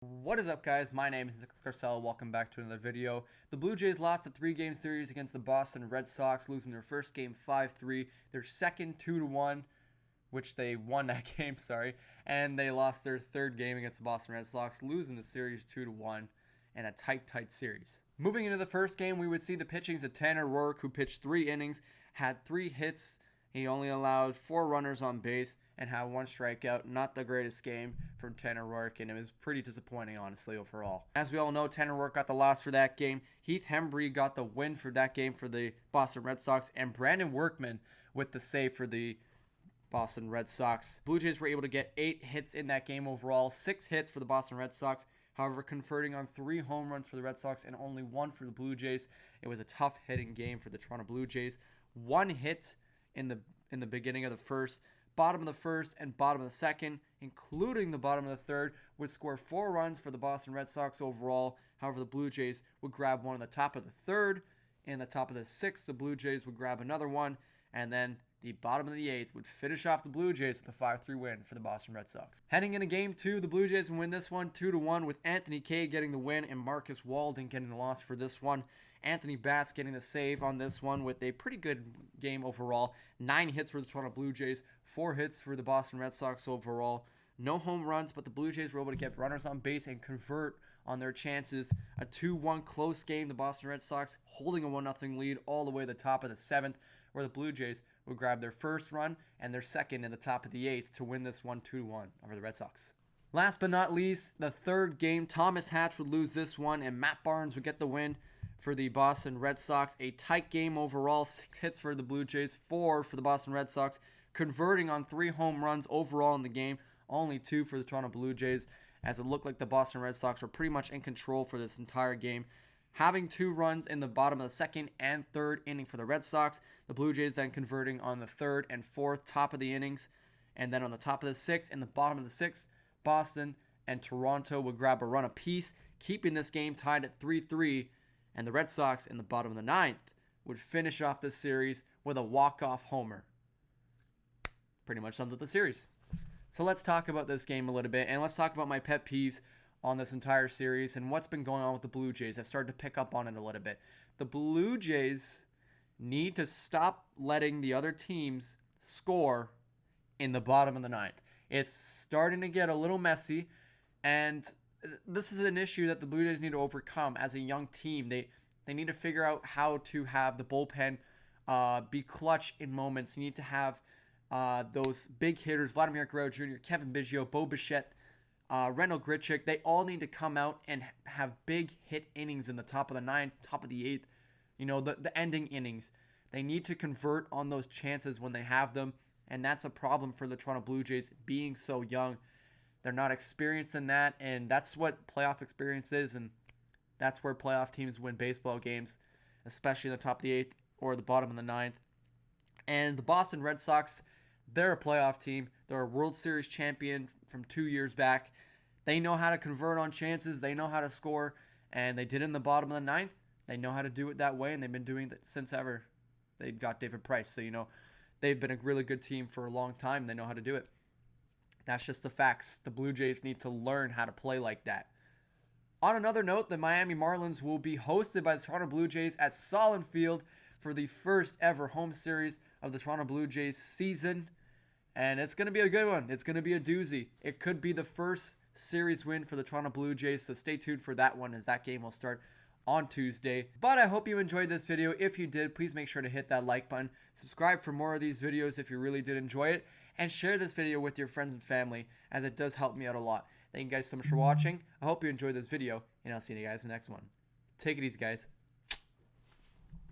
What is up, guys? My name is Nicholas Garcelle. Welcome back to another video. The Blue Jays lost a 3-game series against the Boston Red Sox, losing their first game 5-3, their second 2-1, which they won that game, and they lost their third game against the Boston Red Sox, losing the series 2-1 in a tight series. Moving into the first game, we would see the pitchings of Tanner Roark, who pitched 3 innings, had 3 hits. He only allowed 4 runners on base and had 1 strikeout. Not the greatest game from Tanner Roark, and it was pretty disappointing, honestly, overall. As we all know, Tanner Roark got the loss for that game. Heath Hembree got the win for that game for the Boston Red Sox, and Brandon Workman with the save for the Boston Red Sox. Blue Jays were able to get 8 hits in that game overall, 6 hits for the Boston Red Sox. However, converting on 3 home runs for the Red Sox and only 1 for the Blue Jays. It was a tough hitting game for the Toronto Blue Jays. 1 hit in the beginning of the first, bottom of the first, and bottom of the second, including the bottom of the third, would score 4 runs for the Boston Red Sox overall. However, the Blue Jays would grab one in the top of the third. In the top of the sixth, the Blue Jays would grab another one, and then the bottom of the eighth would finish off the Blue Jays with a 5-3 win for the Boston Red Sox. Heading into Game 2, the Blue Jays would win this one 2-1 with Anthony Kay getting the win and Marcus Walden getting the loss for this one. Anthony Bass getting the save on this one with a pretty good game overall. 9 hits for the Toronto Blue Jays, 4 hits for the Boston Red Sox overall. No home runs, but the Blue Jays were able to get runners on base and convert on their chances. A 2-1 close game, the Boston Red Sox holding a 1-0 lead all the way to the top of the 7th, where the Blue Jays would grab their first run and their second in the top of the 8th to win this one 2-1 over the Red Sox. Last but not least, the third game, Thomas Hatch would lose this one and Matt Barnes would get the win for the Boston Red Sox. A tight game overall, 6 hits for the Blue Jays, 4 for the Boston Red Sox, converting on 3 home runs overall in the game. Only 2 for the Toronto Blue Jays, as it looked like the Boston Red Sox were pretty much in control for this entire game. Having 2 runs in the bottom of the second and third inning for the Red Sox, the Blue Jays then converting on the third and fourth top of the innings, and then on the top of the 6th and the bottom of the 6th, Boston and Toronto would grab a run apiece, keeping this game tied at 3-3, and the Red Sox in the bottom of the 9th would finish off this series with a walk-off homer. Pretty much sums up the series. So let's talk about this game a little bit, and let's talk about my pet peeves on this entire series and what's been going on with the Blue Jays. I've started to pick up on it a little bit. The Blue Jays need to stop letting the other teams score in the bottom of the 9th. It's starting to get a little messy, and this is an issue that the Blue Jays need to overcome as a young team. They need to figure out how to have the bullpen be clutch in moments. You need to have those big hitters, Vladimir Guerrero Jr., Kevin Biggio, Bo Bichette, Randall Grichuk. They all need to come out and have big hit innings in the top of the 9th, top of the 8th, the ending innings. They need to convert on those chances when they have them, and that's a problem for the Toronto Blue Jays being so young. They're not experienced in that, and that's what playoff experience is, and that's where playoff teams win baseball games, especially in the top of the 8th or the bottom of the 9th. And the Boston Red Sox, they're a playoff team. They're a World Series champion from 2 years back. They know how to convert on chances. They know how to score, and they did it in the bottom of the 9th. They know how to do it that way, and they've been doing it since ever they got David Price. So, they've been a really good team for a long time. They know how to do it. That's just the facts. The Blue Jays need to learn how to play like that. On another note, the Miami Marlins will be hosted by the Toronto Blue Jays at Solon Field for the first ever home series of the Toronto Blue Jays season. And it's going to be a good one. It's going to be a doozy. It could be the first series win for the Toronto Blue Jays, so stay tuned for that one as that game will start on Tuesday. But I hope you enjoyed this video. If you did, please make sure to hit that like button. Subscribe for more of these videos if you really did enjoy it. And share this video with your friends and family, as it does help me out a lot. Thank you guys so much for watching. I hope you enjoyed this video, and I'll see you guys in the next one. Take it easy, guys.